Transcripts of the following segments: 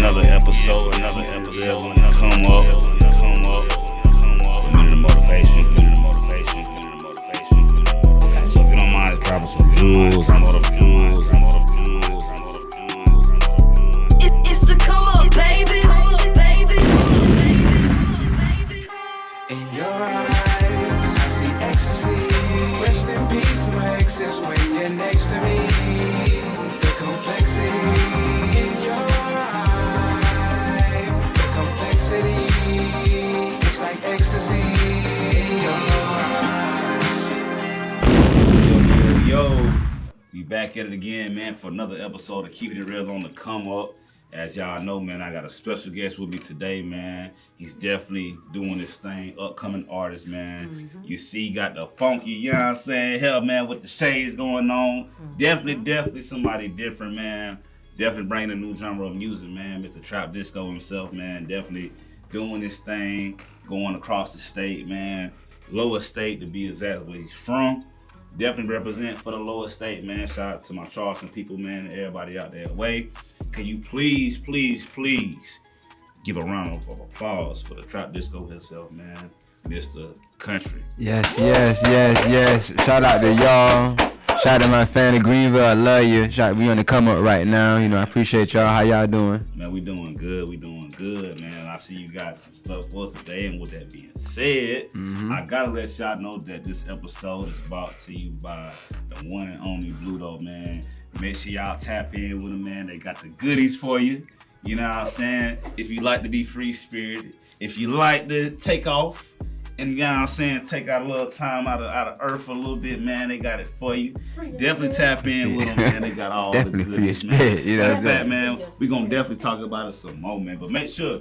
another episode on the Come Up. A minute of motivation. So if you don't mind dropping some jewels, It's the Come Up, baby. In your eyes, I see ecstasy. Rest in peace, my exes, when you're next to me. The complexity in your eyes, the complexity, it's like ecstasy in your eyes. Yo, we back at it again, man, for another episode of Keeping It Real on the Come Up. As y'all know, man, I got a special guest with me today, man. He's definitely doing this thing, upcoming artist, man. Mm-hmm. You see, got the funky, you know what I'm saying, hell, man, with the shades going on. Mm-hmm. Definitely somebody different, man. Definitely bringing a new genre of music, man. Mr. Trap Disco himself, man. Definitely doing this thing, going across the state, man. Lower state, to be exact, where he's from. Definitely represent for the lower state, man. Shout out to my Charleston people, man, and everybody out there away. Can you please give a round of applause for the Trap Disco himself, man, Mr. Kuntry. Yes. Shout out to y'all. Shout out to my fan of Greenville. I love you. We on the Come Up right now. You know, I appreciate y'all. How y'all doing? Man, we doing good, man. I see you got some stuff for us today. And with that being said, I gotta let y'all know that this episode is brought to you by the one and only Dough, man. Make sure y'all tap in with them, man. They got the goodies for you. You know what I'm saying? If you like to be free-spirited, if you like to take off, and you know what I'm saying, take out a little time out of earth for a little bit, man, they got it for you. Definitely tap in with them, man. They got all the goodies, man. You know what I'm saying, man? We're going to definitely talk about it some more, man. But make sure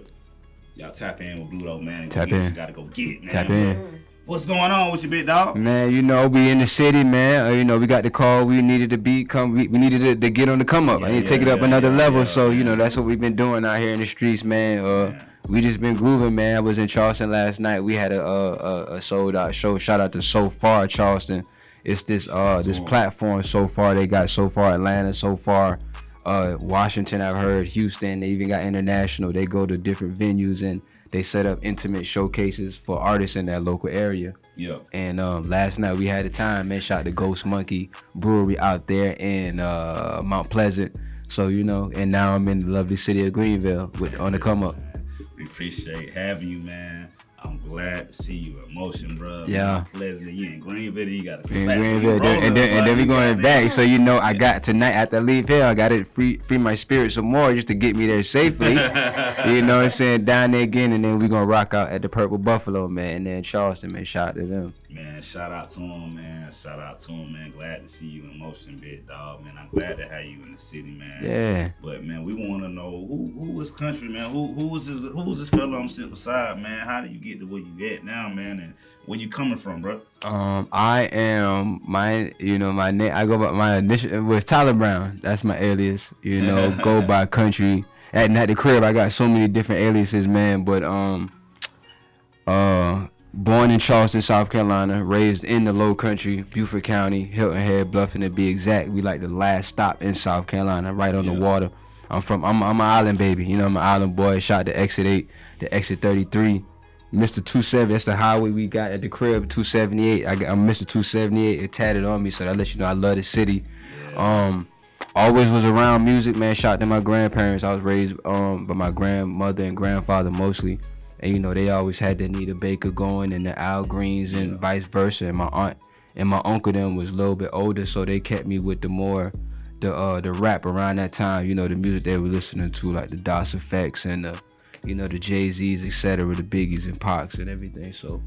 y'all tap in with Dough, man. Tap in. You got to go get it, man. Tap in. What's going on with you, big dog? Man, you know, we in the city, man. You know, we got the call. We needed to we needed to get on the come up. I need to take it up another level. So, you know, that's what we've been doing out here in the streets, man. We just been grooving, man. I was in Charleston last night. We had a sold out show. Shout out to So Far Charleston. It's this platform So Far. They got So Far Atlanta, So Far Washington, I've heard, Houston. They even got international. They go to different venues and they set up intimate showcases for artists in that local area. Yeah. And last night we had a time, man. Shot the Ghost Monkey Brewery out there in Mount Pleasant. So, you know, and now I'm in the lovely city of Greenville on the come up. We appreciate having you, man. I'm glad to see you in motion, bro. Yeah. Pleasant. You in Greenville, you got to come in back. Greenville, and then we going back. So, you know, I got tonight after I leave here, I got to free my spirit some more just to get me there safely. You know what I'm saying? Down there again, and then we going to rock out at the Purple Buffalo, man. And then Charleston, man. Shout out to them. Man, shout out to him, man. Glad to see you in motion, big dog, man. I'm glad to have you in the city, man. Yeah. But, man, we want to know who is Kuntry, man? Who is this fella I'm sitting beside, man? How do you get to where you at now, man? And where you coming from, bro? I am my name. I go by my initial. It was Tyler Brown. That's my alias. You know, go by Kuntry. At the crib, I got so many different aliases, man. But born in Charleston, South Carolina, raised in the Low Country, Beaufort County, Hilton Head, Bluffton to be exact. We like the last stop in South Carolina, right on the water. I'm an island baby. You know, I'm an island boy. Shot the exit 8, the exit 33. Mr. 270, that's the highway we got at the crib, 278. I'm Mr. 278. It tatted on me, so that lets you know I love the city. Always was around music, man. Shout out to my grandparents. I was raised by my grandmother and grandfather mostly. And, you know, they always had the Anita Baker going and the Al Greens and vice versa. And my aunt and my uncle them was a little bit older, so they kept me with the rap around that time. You know, the music they were listening to, like the DOS Effects and the Jay-Z's, etc., the Biggies and Pacs and everything. So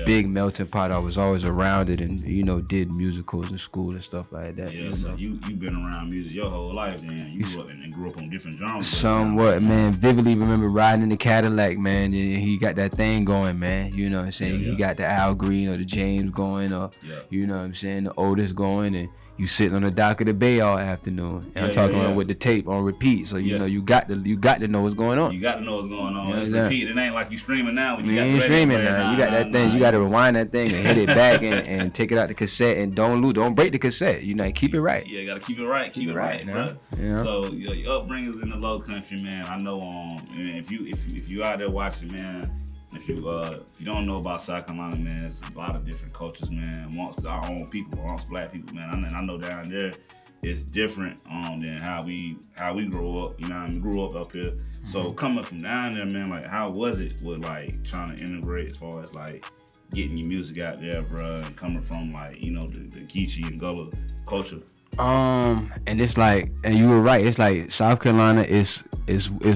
big melting pot. I was always around it and, you know, did musicals in school and stuff like that. Yeah, so you been around music your whole life, then. You grew up on different genres. Somewhat, man. Vividly remember riding in the Cadillac, man. And he got that thing going, man. You know what I'm saying? He got the Al Green or the James going or, you know what I'm saying, the Otis going. And you sitting on the dock of the bay all afternoon. And I'm talking about with the tape on repeat. So you know you got to know what's going on. You got to know what's going on. It's repeat. It ain't like you streaming now. When you ain't streaming now. You got that thing. You got to rewind that thing and hit it back and take it out the cassette and don't break the cassette. You know, keep it right. Yeah, you got to keep it right. Keep it right, bro. Yeah. So your upbringing's in the Low Country, man. I know. If you out there watching, man. If you don't know about South Carolina, man, it's a lot of different cultures, man, amongst our own people, amongst black people, man. I know down there it's different than how we grow up. You know, I grew up here. Mm-hmm. So coming from down there, man, like how was it with like trying to integrate as far as like getting your music out there, bro, and coming from like, you know, the Geechee and Gullah culture? And it's like, and you were right. It's like South Carolina is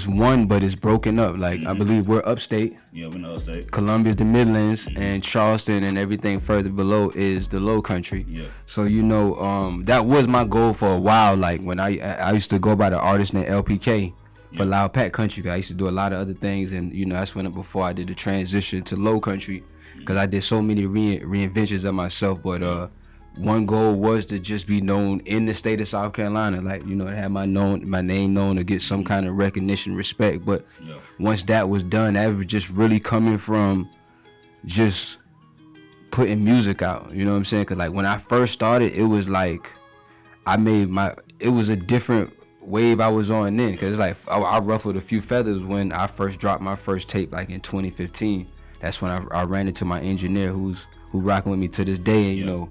one, but it's broken up. Like I believe we're upstate. Yeah, we're in Upstate. Columbia's the midlands, and Charleston and everything further below is the Low Country. Yeah. So you know, that was my goal for a while. Like when I used to go by the artist named LPK for Loud Pack Country. I used to do a lot of other things, and you know that's when before I did the transition to Low Country, because I did so many reinventions of myself. But one goal was to just be known in the state of South Carolina, like, you know, to have my name known, to get some kind of recognition, respect. But once that was done, that was just really coming from just putting music out, you know what I'm saying? Because like when I first started, it was like it was a different wave I was on then, because like I ruffled a few feathers when I first dropped my first tape, like in 2015. That's when I ran into my engineer who rocking with me to this day, and you know,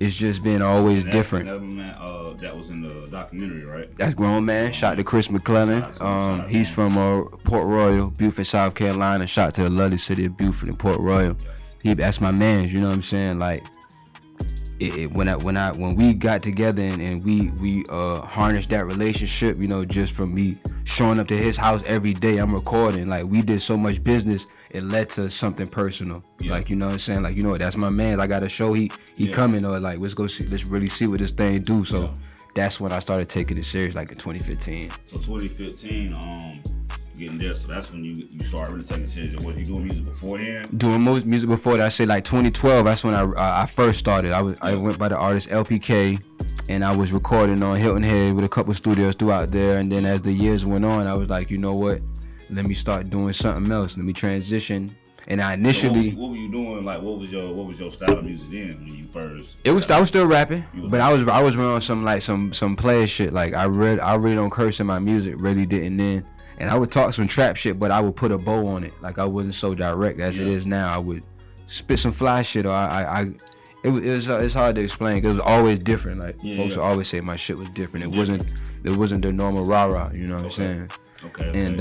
it's just been always different. That was in the documentary, right? That's Grownmann. Shout to Chris McClellan. He's from Port Royal, Beaufort, South Carolina. Shout to the lovely city of Beaufort and Port Royal. That's my man. You know what I'm saying? Like, when we got together and we harnessed that relationship, you know, just from me showing up to his house every day, I'm recording. Like, we did so much business, it led to something personal. Like, you know what I'm saying? Like, you know, that's my man. I got a show. He coming, or like, let's really see what this thing do. So that's when I started taking it serious, like in 2015. So 2015, getting there. So that's when you started really taking it serious. Was you doing music beforehand? Doing music before that. I say like 2012. That's when I first started. I went by the artist LPK, and I was recording on Hilton Head with a couple studios throughout there. And then as the years went on, I was like, you know what? Let me start doing something else. Let me transition. And I initially. So what were you doing? Like, what was your style of music then when you first? I was still rapping, but I was running some player shit. Like I really don't curse in my music. Really didn't then. And I would talk some trap shit, but I would put a bow on it. Like I wasn't so direct as it is now. I would spit some fly shit, or it's hard to explain because it was always different. Like folks would always say my shit was different. It wasn't the normal rah-rah. You know what I'm saying? Okay. And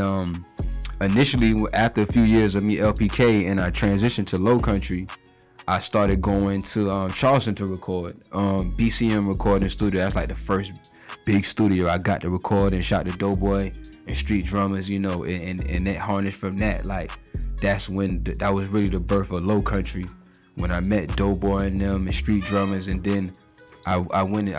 initially, after a few years of me LPK and I transitioned to Low Country, I started going to Charleston to record. BCM Recording Studio. That's like the first big studio I got to record and shot the Dough Boy and Street Drummerz, you know, and that harnessed from that. Like that's when that was really the birth of Low Country, when I met Dough Boy and them and Street Drummerz, and then I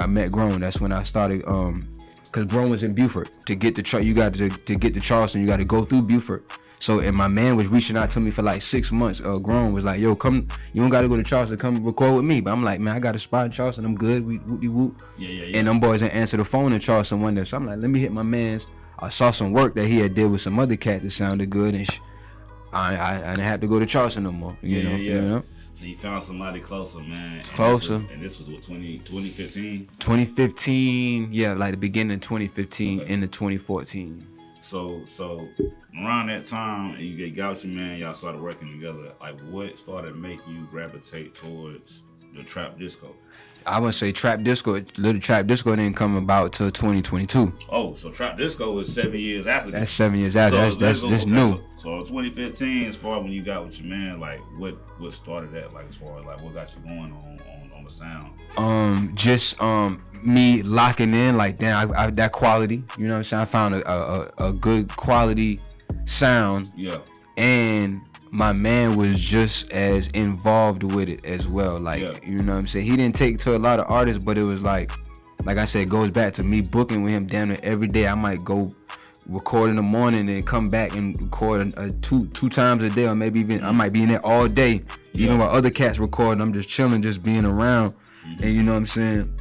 met Grownmann. That's when I started because Grownmann was in Beaufort. To get to get to Charleston, you got to go through Beaufort. So, and my man was reaching out to me for like 6 months. Grownmann was like, yo, come, you don't got to go to Charleston, come record with me. But I'm like, man, I got a spot in Charleston, I'm good, whoop. Yeah. And them boys didn't answer the phone in Charleston one day. So I'm like, let me hit my man's. I saw some work that he had did with some other cats that sounded good, and I didn't have to go to Charleston no more. You know? So you found somebody closer, man. Closer. And this was what, 2015? 2015, yeah, like the beginning of 2015 into 2014. So around that time, and you got with your man, y'all started working together. Like, what started making you gravitate towards the trap disco? I would say trap disco. Little trap disco didn't come about till 2022. Oh, so trap disco was 7 years after that. That's 7 years after. So that's new. So 2015, as far as when you got with your man, like what started that? Like as far as like what got you going on the sound? Just me locking in. Like damn, I that quality. You know what I'm saying? I found a good quality sound. Yeah. And my man was just as involved with it as well. Like, you know what I'm saying? He didn't take to a lot of artists, but it was like I said, it goes back to me booking with him damn near every day. I might go record in the morning and come back and record two times a day, or maybe even I might be in there all day. Even while other cats recording, I'm just chilling, just being around. And you know what I'm saying?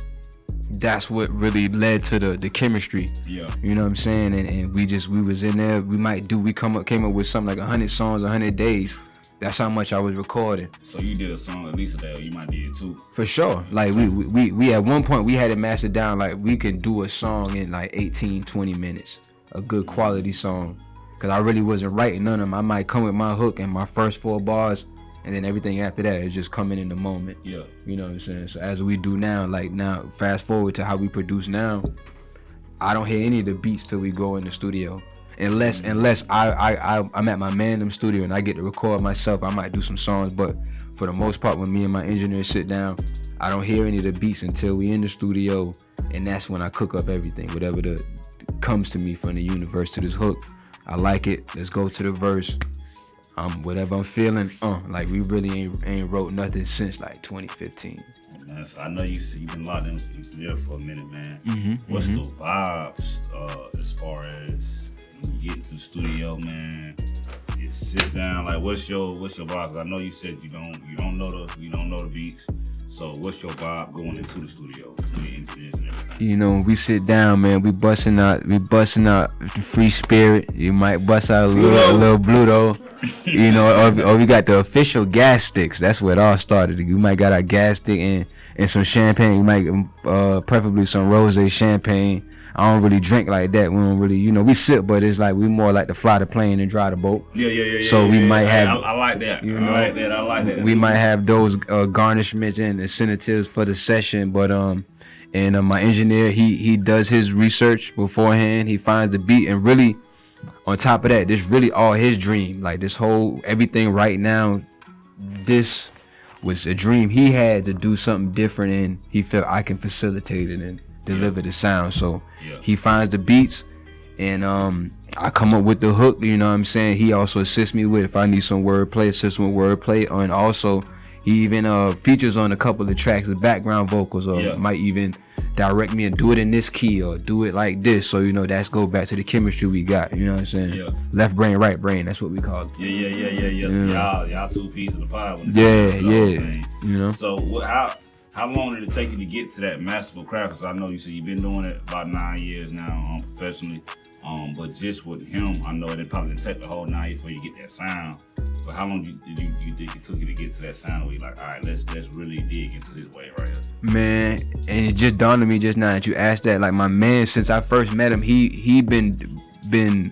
that's what really led to the chemistry. Yeah. You know what I'm saying? And we was in there. We came up with something like 100 songs, 100 days. That's how much I was recording. So you did a song at least a day, or you might did two. For sure. Like we at one point we had it mastered down. Like we can do a song in like 18, 20 minutes, a good quality song. Cause I really wasn't writing none of them. I might come with my hook and my first 4 bars, and then everything after that is just coming in the moment. Yeah. You know what I'm saying? So as we do now, like now, fast forward to how we produce now, I don't hear any of the beats till we go in the studio. Unless I'm at my Mandem studio and I get to record myself, I might do some songs. But for the most part, when me and my engineer sit down, I don't hear any of the beats until we in the studio, and that's when I cook up everything, whatever comes to me from the universe to this hook. I like it. Let's go to the verse. Whatever I'm feeling. Like we really ain't wrote nothing since like 2015. Man, so I know you've been locked in there for a minute, man. What's the vibes as far as when you get to the studio, man? You sit down, like what's your vibe? 'Cause I know you said you don't know the beats. So what's your vibe going into the studio with the engineers and everything? You know, when we sit down, man, we busting out the free spirit. You might bust out a little Bluto. You know, or we got the official gas sticks. That's where it all started. We might got our gas stick and some champagne. You might preferably some rosé champagne. I don't really drink like that. We don't really, you know, we sip, but it's like we more like to fly the plane and drive the boat. Yeah. So we might have. I like that. You know, I like that. We might have those garnishments and incentives for the session, but my engineer he does his research beforehand. He finds the beat, and really, on top of that, this really all his dream. Like this whole everything right now, this was a dream he had to do something different, and he felt I can facilitate it and deliver the sound. So he finds the beats, and I come up with the hook. You know what I'm saying? He also assists me with if I need some wordplay, and also he even features on a couple of tracks the background vocals, or might even direct me and do it in this key or do it like this. So you know that's go back to the chemistry we got. You know what I'm saying? Yeah. Left brain, right brain. That's what we call it. Yeah. So y'all two pieces of the pie. You know. So how long did it take you to get to that masterful craft? Because I know you said you've been doing it about 9 years now professionally. But just with him, I know it probably didn't take the whole 9 years before you get that sound. But how long did you think it took you to get to that sound where you're like, all right, let's really dig into this way right here? Man, and it just dawned on me just now that you asked that. Like my man, since I first met him, he been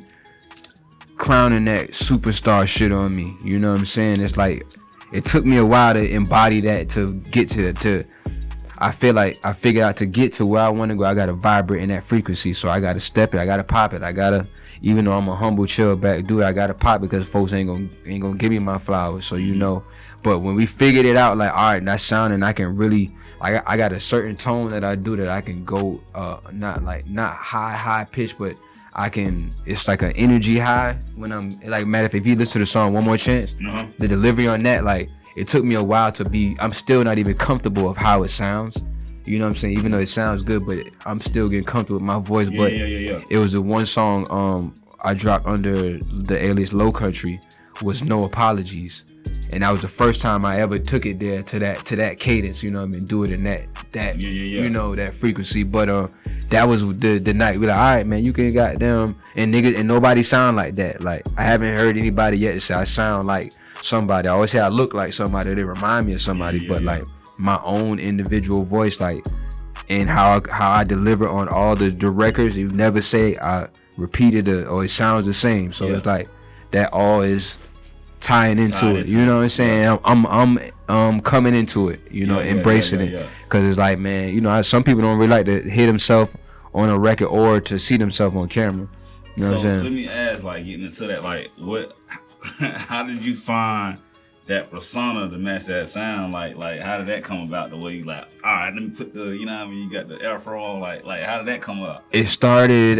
crowning that superstar shit on me. You know what I'm saying? It's like it took me a while to embody that, to get to I feel like I figured out to get to where I want to go, I gotta vibrate in that frequency. So I gotta step it, I gotta pop it, I gotta, even though I'm a humble chill back dude, I gotta pop it because folks ain't gonna give me my flowers. So you know, but when we figured it out, like all right, that sounding, I can really, I got a certain tone that I do that I can go not high pitch, but I can, it's like an energy high when I'm like, matter if you listen to the song One More Chance, the delivery on that, like it took me a while to be, I'm still not even comfortable of how it sounds. You know what I'm saying? Even though it sounds good, but I'm still getting comfortable with my voice. But it was the one song I dropped under the alias Lo Kuntry was No Apologies. And that was the first time I ever took it there to that cadence, you know what I mean? Do it in that you know, that frequency. But that was the night we like, all right, man, you can goddamn, and niggas, and nobody sound like that. Like I haven't heard anybody yet to say I sound like somebody. I always say I look like somebody, they remind me of somebody, but like my own individual voice, like, and how I deliver on all the records, you never say I repeated it or it sounds the same. So it's like that all is tying into it. You know what I'm saying? I'm coming into it, you know, embracing it. Cause it's like, man, you know, some people don't really like to hear themselves on a record or to see themselves on camera. You know what I'm saying? Let me ask, like, getting into that, like, how did you find that persona to match that sound? Like how did that come about? The way you like, all right, let me put the, you know what I mean, you got the afro on, like how did that come about? It started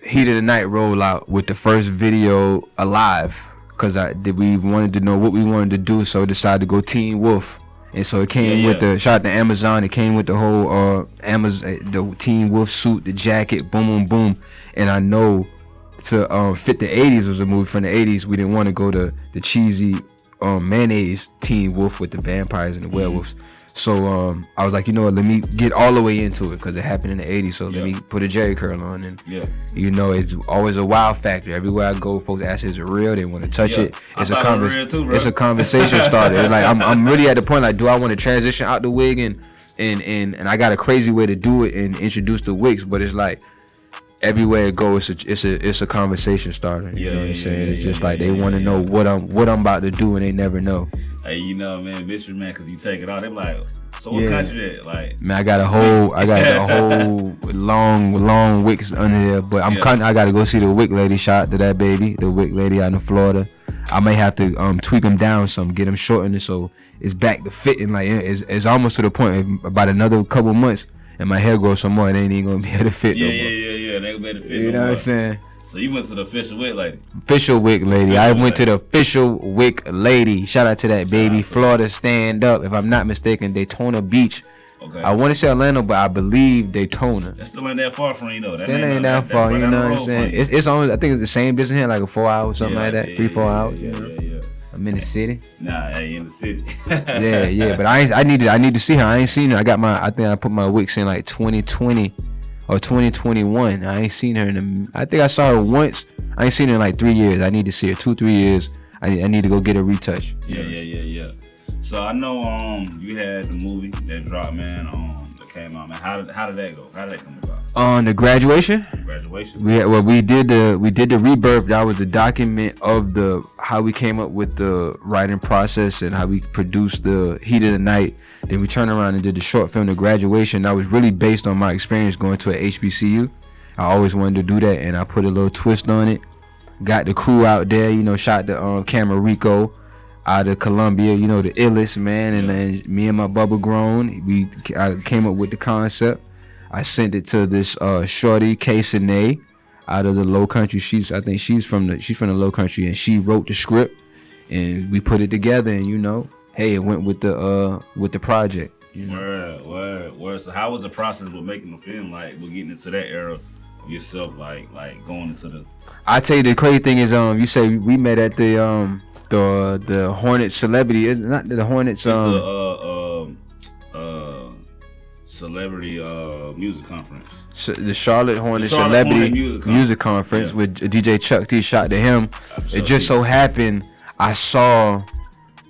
Heat of the Night rollout with the first video Alive, because we wanted to know what we wanted to do, so we decided to go Teen Wolf. And so it came with the, shout out to Amazon, it came with the whole the Teen Wolf suit, the jacket, boom boom boom. And I know to fit the 80s, was a movie from the 80s, we didn't want to go to the cheesy mayonnaise Teen Wolf with the vampires and the werewolves. So I was like, you know what, let me get all the way into it because it happened in the 80s. So let me put a Jerry curl on. And, you know, it's always a wow factor. Everywhere I go, folks ask, is it real? They want to touch it. It's a conversation starter. It's like, I'm really at the point, like, do I want to transition out the wig? And I got a crazy way to do it and introduce the wigs. But it's like, everywhere it goes, it's a conversation starter. You know what I'm saying? It's just like they want to know what I'm about to do and they never know. Hey, you know, man, mystery man, cause you take it out. They be like, so what country that? Like, man, I got a whole long wigs under there. But I gotta go see the wig lady. Shout out to that baby, the wig lady out in Florida. I may have to tweak them down some, get them shortened so it's back to fitting. Like it's almost to the point about another couple months. And my hair grows some more, it ain't even gonna be able to fit. Yeah. They gonna be able to fit. You know what I'm saying? So you went to the official wig lady. Official wig lady. I went to the official wig lady. Shout out to that baby. Florida stand up. If I'm not mistaken, Daytona Beach. Okay. I want to say Orlando, but I believe Daytona. That's still ain't that far from you, though. That ain't that far. You know what I'm saying? It's only, I think it's the same distance here, like a 4 hours, something like that. 3-4 hours. Yeah. I'm in the city. Nah, I ain't in the city. yeah. But I need to see her. I ain't seen her. I think I put my wigs in like 2020 or 2021. I ain't seen her I think I saw her once. I ain't seen her in like 3 years. I need to see her 2-3 years. I need to go get a retouch. Yeah. So I know you had the movie that dropped, man. That came out, man. How did that go? How did that come about? On the graduation. We did the rebirth. That was the document of how we came up with the writing process and how we produced the Heat of the Night. Then we turned around and did the short film, The Graduation. That was really based on my experience going to a HBCU. I always wanted to do that, and I put a little twist on it. Got the crew out there, you know, shot the camera Rico out of Columbia, you know, the illest, man. And then me and my Bubba Grown, I came up with the concept. I sent it to this shorty, K-Sine, out of the Lo Kuntry. I think she's from the Lo Kuntry, and she wrote the script, and we put it together. And you know, hey, it went with the project. You know? Word. So how was the process with making the film? Like, we're getting into that era of yourself, like going into the. I tell you, the crazy thing is, you say we met at the Hornet Celebrity, not the Hornets. It's the Celebrity Music Conference. The Charlotte Hornet Celebrity Music Conference with DJ Chuck T. Shot to him. It just so happened I saw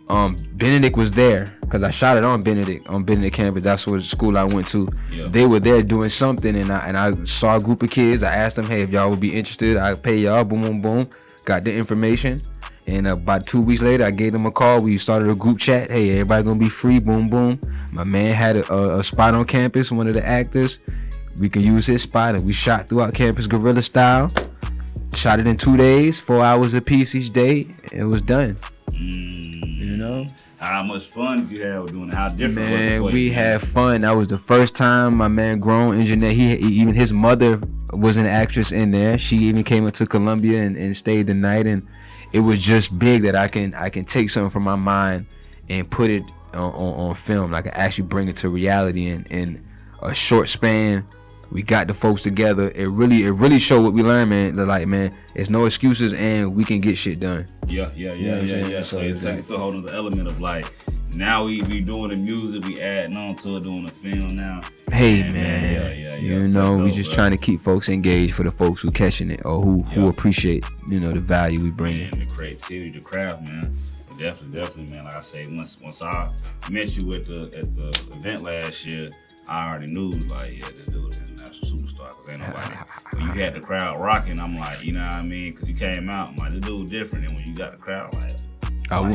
Benedict was there because I shot it on Benedict campus. That's what the school I went to. Yeah. They were there doing something, and I saw a group of kids. I asked them, hey, if y'all would be interested, I'd pay y'all. Boom, boom, boom. Got the information. And about 2 weeks later, I gave them a call. We started a group chat. Hey, everybody gonna be free. Boom, boom. My man had a spot on campus, one of the actors. We can use his spot, and we shot throughout campus guerrilla style. Shot it in 2 days, 4 hours a piece each day. It was done. You know? How much fun did you have doing it? How different was it? Man, we had fun. That was the first time my man Grown engineer, even his mother was an actress in there. She even came up to Columbia and stayed the night, and it was just big that I can take something from my mind and put it on film. Like I actually bring it to reality in a short span. We got the folks together. It really showed what we learned, man. Like, man, it's no excuses and we can get shit done. Yeah. So it's like a whole other element of like, now we doing the music, we adding on to it, doing the film now. Hey, man. You know, we just trying to keep folks engaged for the folks who catching it or who appreciate, you know, the value we bring in. The creativity, the craft, man. Definitely, man. Like I say, once I met you at the event last year, I already knew, like, yeah, this dude is a national superstar, because ain't nobody. When you had the crowd rocking, I'm like, you know what I mean? Because you came out, I'm like, this dude different. And when you got the crowd, like,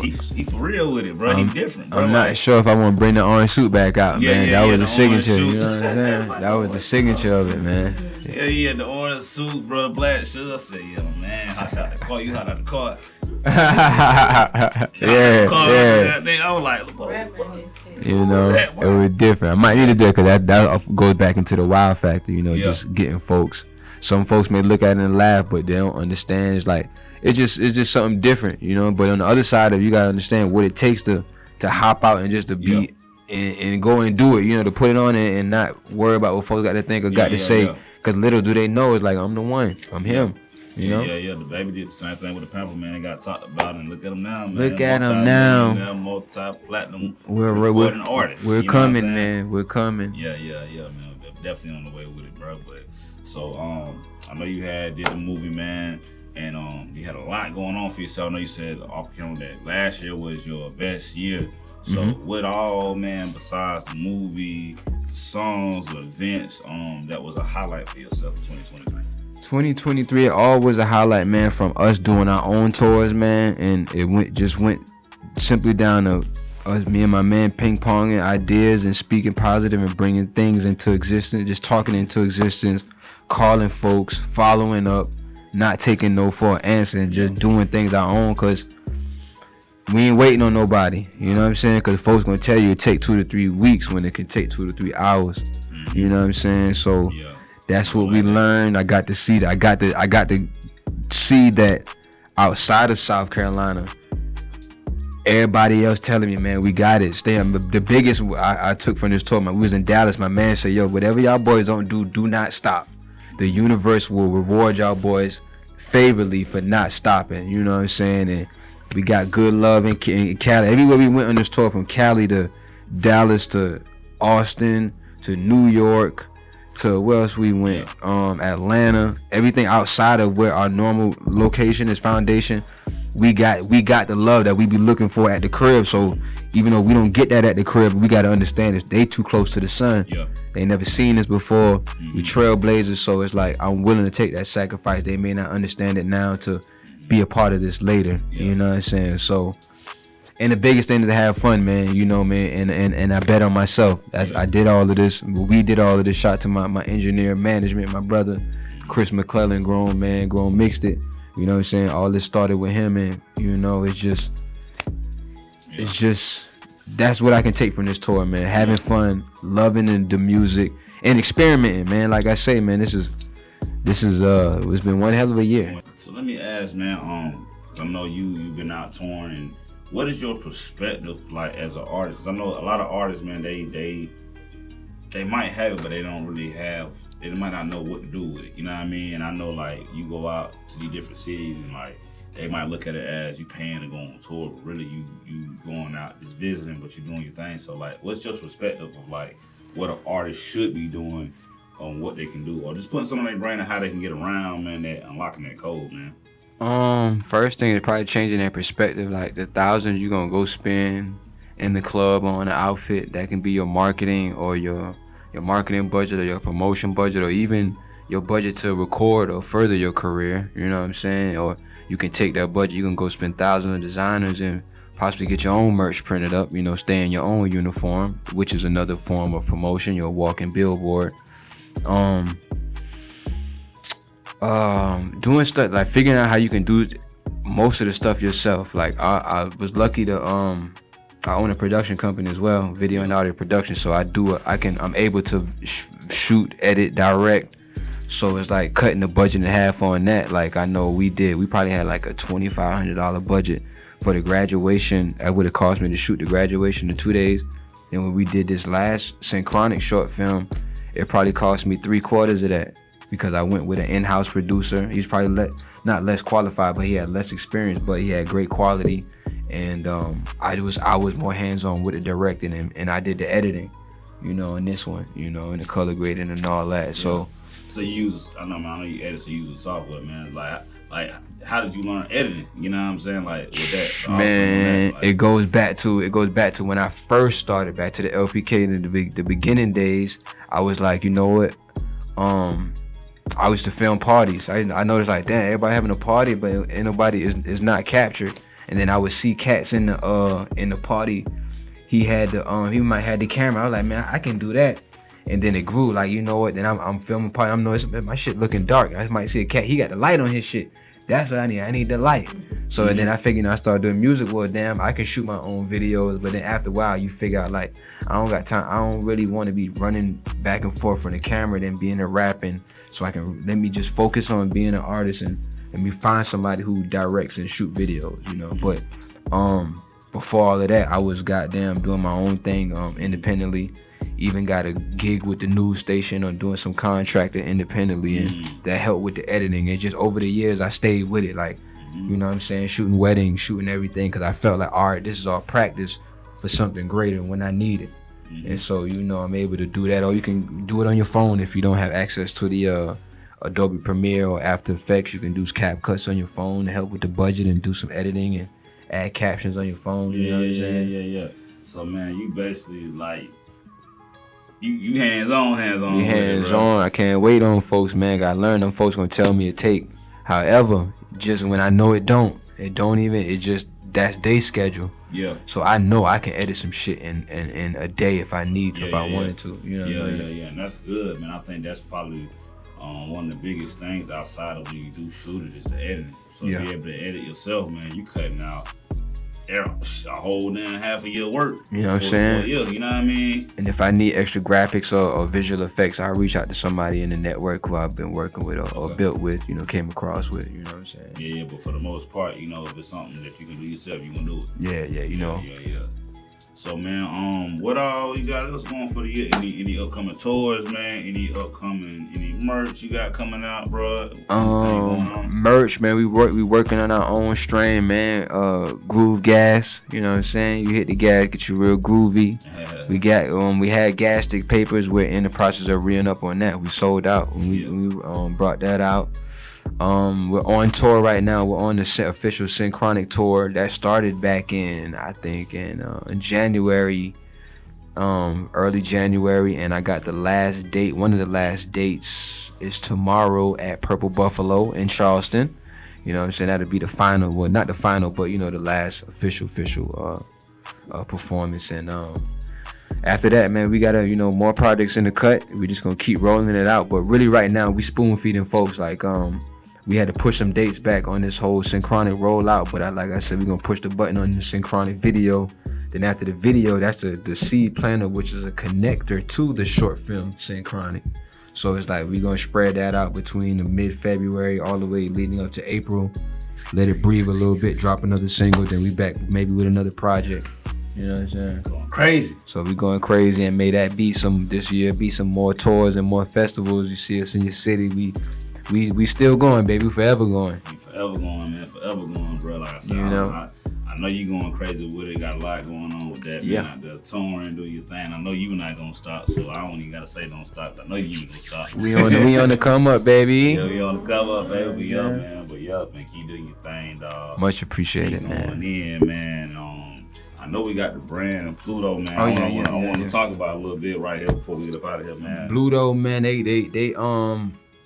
he for real with it, bro. He different, bro. I'm not sure if I want to bring the orange suit back out, man. That was the signature, you know what I'm saying? That was the signature of it, man. Yeah, the orange suit, bro, black shoes. I said, yeah, man, hot out the car. You hot out the car. Yeah. I was like, whoa. You know, it was different. I might need to do it because that goes back into the wow factor, you know, just getting folks. Some folks may look at it and laugh, but they don't understand. It's like, it's just something different, you know. But on the other side of it, you gotta understand what it takes to hop out and just to be and go and do it, you know, to put it on and not worry about what folks got to think or got to say. Because little do they know, it's like, I'm the one, I'm him. You know? Yeah. The baby did the same thing with the Pamper, man. They got talked about, and look at him now, man. Look at him now. Multi-platinum We're recording artist. We're coming, man. We're coming. Yeah, man. Definitely on the way with it, bro. But so I know you did the movie, man, and you had a lot going on for yourself. I know you said off camera that last year was your best year. So what all, man, besides the movie, the songs, the events, that was a highlight for yourself in 2023? 2023, it all was a highlight, man, from us doing our own tours, man, and it went simply down to us, me and my man, ping-ponging ideas and speaking positive and bringing things into existence, just talking into existence, calling folks, following up, not taking no for an answer, and just doing things our own, because we ain't waiting on nobody, you know what I'm saying? Because folks gonna tell you it take 2 to 3 weeks when it can take 2 to 3 hours, you know what I'm saying? So that's what we learned. I got to see that. I got to see that outside of South Carolina, everybody else telling me, man, we got it. The biggest I took from this tour, man, we was in Dallas. My man said, yo, whatever y'all boys don't do not stop. The universe will reward y'all boys favorably for not stopping. You know what I'm saying? And we got good love in Cali. Everywhere we went on this tour, from Cali to Dallas to Austin to New York to where else we went, Atlanta, everything outside of where our normal location is, foundation, we got the love that we be looking for at the crib. So even though we don't get that at the crib, we got to understand this, they too close to the sun. They never seen this before. We trailblazers, so it's like I'm willing to take that sacrifice. They may not understand it now to be a part of this later. You know what I'm saying? So, and the biggest thing is to have fun, man. You know, man. And I bet on myself. I did all of this. We did all of this. Shout to my engineer, management, my brother, Chris McClellan, Grown mixed it. You know what I'm saying? All this started with him, and you know, it's just that's what I can take from this tour, man. Having fun, loving the music, and experimenting, man. Like I say, man, this is it's been one hell of a year. So let me ask, man. I know you've been out touring, and what is your perspective like as an artist? Because I know a lot of artists, man, they might have it, but they don't really have. They might not know what to do with it. You know what I mean? And I know, like, you go out to these different cities, and like they might look at it as you paying to go on tour, but really you going out just visiting, but you're doing your thing. So like, what's your perspective of like what an artist should be doing on what they can do, or just putting something on their brain and how they can get around, man, that unlocking that code, man? First thing is probably changing their perspective. Like the thousands you're gonna go spend in the club on an outfit, that can be your marketing or your marketing budget or your promotion budget, or even your budget to record or further your career. You know what I'm saying? Or you can take that budget, you can go spend thousands on designers and possibly get your own merch printed up, you know, stay in your own uniform, which is another form of promotion, your walking billboard. Doing stuff like figuring out how you can do most of the stuff yourself. Like I was lucky to I own a production company as well, video and audio production. So I'm able to shoot, edit, direct. So it's like cutting the budget in half on that. Like I know we probably had like a $2,500 budget for the graduation. That would have cost me to shoot the graduation in 2 days. And when we did this last synchronic short film, it probably cost me 3/4 of that, because I went with an in-house producer. He's probably not less qualified, but he had less experience, but he had great quality. And I was more hands-on with the directing, and I did the editing, you know, in this one, you know, and the color grading and all that. Yeah. So you use, I know you edit, so you use software, man. Like how did you learn editing? You know what I'm saying? Like with that, man, it goes back to when I first started, back to the LPK in the beginning days. I was like, you know what? I used to film parties. I noticed like, damn, everybody having a party, but ain't nobody is not captured. And then I would see cats in the party. He might have the camera. I was like, man, I can do that. And then it grew, like, you know what? Then I'm filming party. I'm noticing my shit looking dark. I might see a cat. He got the light on his shit. That's what I need. I need the light. So and then I figured, I started doing music. Well, damn, I can shoot my own videos. But then after a while, you figure out, like, I don't got time. I don't really want to be running back and forth from the camera, then being there rapping. So let me just focus on being an artist and me find somebody who directs and shoot videos, you know. But before all of that, I was goddamn doing my own thing independently. Even got a gig with the news station or doing some contracting independently, and that helped with the editing. And just over the years, I stayed with it, like, you know what I'm saying, shooting weddings, shooting everything, because I felt like, all right, this is all practice for something greater when I need it. And so, you know, I'm able to do that. Or you can do it on your phone if you don't have access to the Adobe Premiere or After Effects. You can do CapCuts on your phone to help with the budget and do some editing and add captions on your phone. You know what I'm saying? Yeah. So, man, you basically, like, you hands-on. You hands-on. I can't wait on folks, man. Gotta learn. Them folks gonna tell me to take. However, just when I know it just, that's day schedule. Yeah. So I know I can edit some shit in a day if I need to, if I wanted to. You know what I mean? Yeah. And that's good, man. I think that's probably one of the biggest things outside of when you do shoot it is the editing. So to be able to edit yourself, man, you cutting out a whole damn half of your work. You know what I'm saying? You know what I mean? And if I need extra graphics or visual effects, I'll reach out to somebody in the network who I've been working with or built with, you know, came across with, you know what I'm saying? Yeah, but for the most part, you know, if it's something that you can do yourself, you can do it. Yeah, you know. Yeah. So, man, what all you got else going for the year? Any upcoming tours, man? Any merch you got coming out, bro? Merch, man. We working on our own strain, man. Groove gas, you know what I'm saying? You hit the gas, get you real groovy. We had gas stick papers. We're in the process of re-up on that. We sold out when we brought that out. We're on tour right now. We're on the official Synchronic tour that started back in, I think, in January, early January, and I got the last date. One of the last dates is tomorrow at Purple Buffalo in Charleston. You know what I'm saying? That'll be the final, well, not the final, but, you know, the last official performance. And after that, man, we got more projects in the cut. We just gonna keep rolling it out. But really right now, we spoon feeding folks. Like, we had to push some dates back on this whole Synchronic rollout. But like I said, we're gonna push the button on the Synchronic video. Then after the video, that's the seed planter, which is a connector to the short film Synchronic. So it's like we're gonna spread that out between the mid-February all the way leading up to April. Let it breathe a little bit, drop another single, then we back maybe with another project. You know what I'm saying? Going crazy. So we going crazy, and may that be this year be some more tours and more festivals. You see us in your city. We still going, baby. We forever going. We forever going, man. Forever going, bro. Like I said, you know? I know you going crazy with it. Got a lot going on with that, man. Out there touring, do your thing. I know you not gonna stop, so I don't even gotta say don't stop. I know you ain't gonna stop. We on the come up, baby. Yeah, we on the come up, baby. We up, man. But man, keep doing your thing, dog. Much appreciated, keep man. Going in, man. I know we got the brand and Pluto, man. I want to talk about it a little bit right here before we get up out of here, man. Pluto, man, they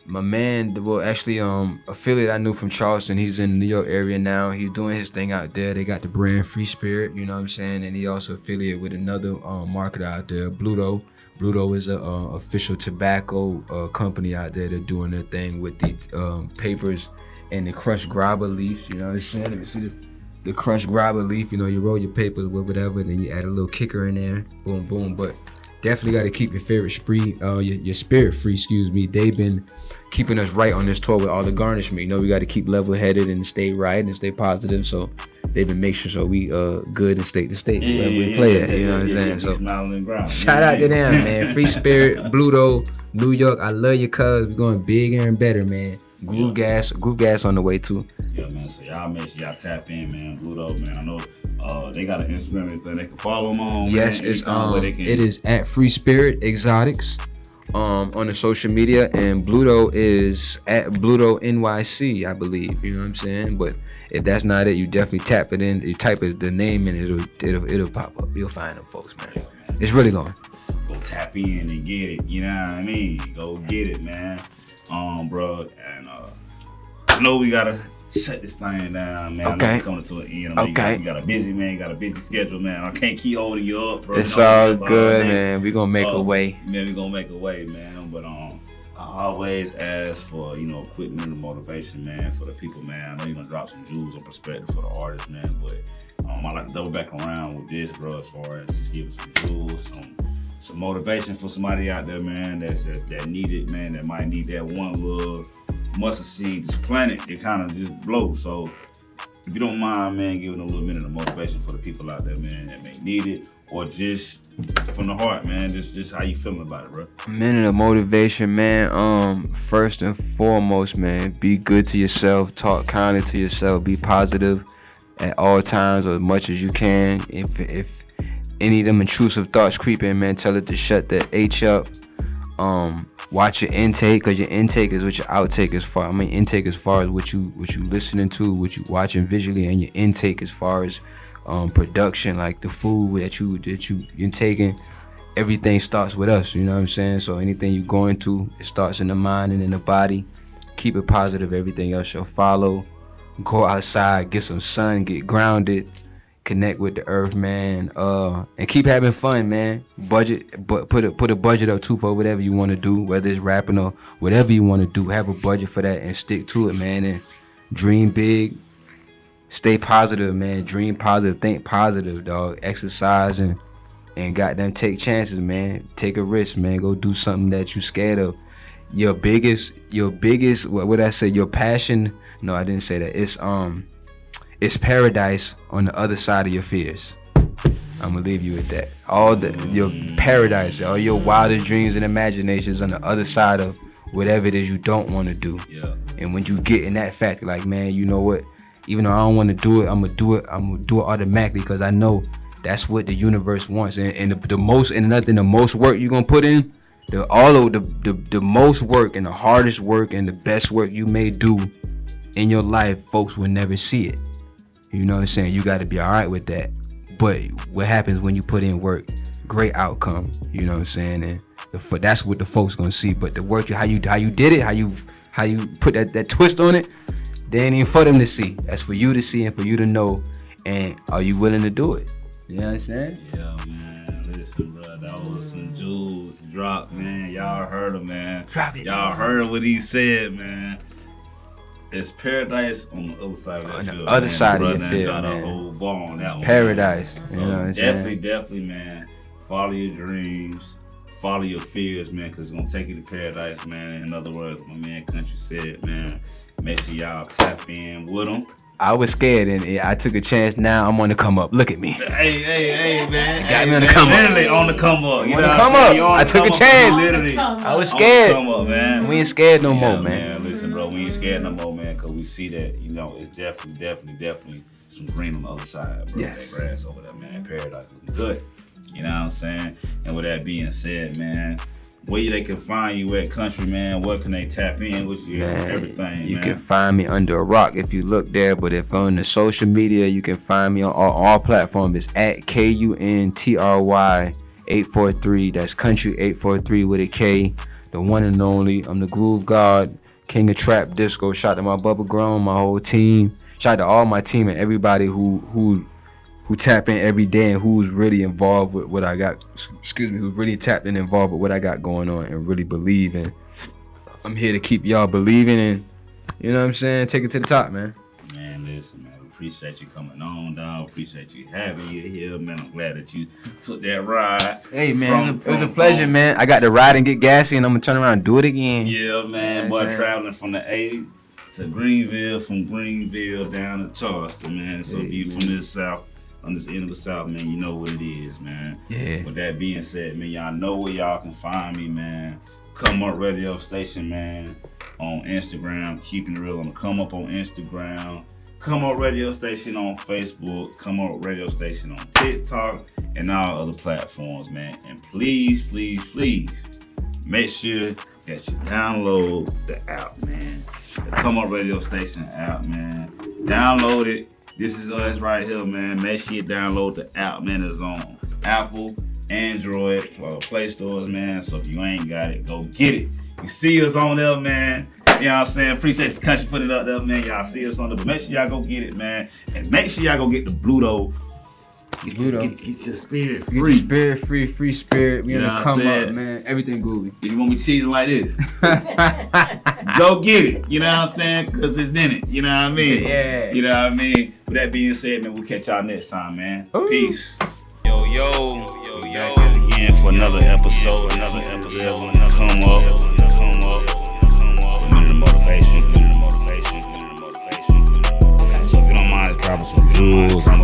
my man, well, actually, affiliate I knew from Charleston. He's in the New York area now. He's doing his thing out there. They got the brand Free Spirit, you know what I'm saying? And he also affiliated with another market out there, Bluto. Bluto is a official tobacco company out there. They're doing their thing with the papers and the crushed grabber leaves, you know what I'm saying? Let me see the crushed grabber leaf, you know, you roll your papers with whatever, and then you add a little kicker in there, boom, boom. But definitely got to keep your your spirit free, excuse me. They've been keeping us right on this tour with all the garnishment. You know, we got to keep level-headed and stay right and stay positive. So they've been making sure we good and state to state. We play that, you know what I'm saying? So shout out to them, man. Free Spirit, Bluto, New York. I love you, cuz. We're going bigger and better, man. Groove gas on the way too. Yeah, man. So y'all make sure y'all tap in, man. Bluto, man. I know they got an Instagram and they can follow them on. Yes, man. It is at Free Spirit Exotics on the social media, and Bluto is at Bluto NYC, I believe. You know what I'm saying? But if that's not it, you definitely tap it in. You type the name and it'll pop up. You'll find them folks, man. Yeah, man. It's really going. Go tap in and get it. You know what I mean? Go get it, man. Bro, and I know we gotta shut this thing down, man. Okay. I know we're coming to an end. You got a busy man, you got a busy schedule, man. I can't keep holding you up, bro. It's all good, man. We gonna make a way. Man, we gonna make a way, man. But I always ask for, quick minute motivation, man, for the people, man. I know you're gonna drop some jewels of perspective for the artists, man. But I like to double back around with this, bro, as far as just giving some jewels, some motivation for somebody out there, man, that need it, man, that might need that one little mustard seed just plant it kind of just blow. So if you don't mind, man, giving a little minute of motivation for the people out there, man, that may need it, or just from the heart, man, just how you feeling about it, bro? A minute of motivation, man. First and foremost, man, be good to yourself, talk kindly to yourself, be positive at all times or as much as you can. If any of them intrusive thoughts creep in, man, tell it to shut that H up. Watch your intake, because your intake is what your outtake is for. I mean, intake as far as what you listening to, what you watching visually, and your intake as far as production, like the food that you intaking. Everything starts with us, you know what I'm saying? So anything you're going to, it starts in the mind and in the body. Keep it positive, everything else shall follow. Go outside, get some sun, get grounded, connect with the earth, man, and keep having fun, man. Budget, but put a budget up too for whatever you want to do, whether it's rapping or whatever you want to do. Have a budget for that and stick to it, man. And dream big, stay positive, man. Dream positive, think positive, dog. Exercise and goddamn take chances, man. Take a risk, man. Go do something that you scared of. Your biggest, what would I say? Your passion? No, I didn't say that. It's paradise on the other side of your fears. I'm gonna leave you with that. Your paradise, all your wildest dreams and imaginations on the other side of whatever it is you don't want to do. Yeah. And when you get in that fact, like, man, you know what? Even though I don't want to do it, I'm gonna do it automatically, because I know that's what the universe wants. And the most work you're gonna put in, the most work and the hardest work and the best work you may do in your life, folks will never see it. You know what I'm saying? You got to be all right with that. But what happens when you put in work? Great outcome. You know what I'm saying? And that's what the folks gonna see. But the work, how you did it, how you put that twist on it, they ain't even for them to see. That's for you to see and for you to know. And are you willing to do it? You know what I'm saying? Yeah, man. Listen, bro, that was some jewels dropped, man. Y'all heard him, man. Drop it. Y'all heard what he said, man. It's paradise on the other side of that field. On the other side of your field, got man. a whole ball on that one. Paradise. So you know what I'm saying? definitely, man. Follow your dreams. Follow your fears, man, because it's going to take you to paradise, man. In other words, my man Country said, man, make sure y'all tap in with them. I was scared, and I took a chance. Now I'm on the come up. Look at me. Hey, man. Got me on the come up. Literally on the come up. You know come what I'm up. I took a chance. Literally. I was scared. Come up, man. We ain't scared no more, man. Listen, bro, we ain't scared no more, man, because we see that, you know, it's definitely some green on the other side, bro. Yes. That grass over there, man. Paradise looking good. You know what I'm saying? And with that being said, man, where they can find you at, Country, man? Where can they tap in with you? Man, everything, you man. can find me under a rock if you look there, but if on the social media, you can find me on all platforms. It's at KUNTRY 843. That's Country 843 with a K. The one and only. I'm the Groove God, King of Trap Disco. Shout out to my Bubba Grown, my whole team. Shout out to all my team and everybody who tap in every day and who's really involved with what I got. Who's really tapped in and involved with what I got going on and really believe in. I'm here to keep y'all believing and, you know what I'm saying, take it to the top, man. Man, listen, man, we appreciate you coming on, dog. Appreciate you having you here, man. I'm glad that you took that ride. Hey, man, it was a pleasure, man. I got to ride and get gassy, and I'm going to turn around and do it again. Yeah, man. Boy, traveling from the A to Greenville, from Greenville down to Charleston, man. So if you from this south, on this end of the South, man, you know what it is, man. Yeah. With that being said, man, y'all know where y'all can find me, man. ComeUp Radio Station, man, on Instagram. Keeping it real on the ComeUp on Instagram. ComeUp Radio Station on Facebook. ComeUp Radio Station on TikTok and all other platforms, man. And please, make sure that you download the app, man. The ComeUp Radio Station app, man. Download it. This is us right here, man. Make sure you download the app, man. It's on Apple, Android, Play stores, man. So if you ain't got it, go get it. You see us on there, man. You know what I'm saying? Appreciate the Country putting it up there, man. Y'all see us on there. But make sure y'all go get it, man. And make sure y'all go get the Bluto. Get your spirit free. Get your spirit free, free spirit. We You know gonna what come I'm up, saying? man. Everything groovy. If you want me cheesing like this, go get it. You know what I'm saying? Because it's in it. You know what I mean? Yeah. You know what I mean? With that being said, man, we'll catch y'all next time, man. Ooh. Peace. Yo, Back at it again for another episode on the Come Up. Minute of motivation. So if you don't mind jewels.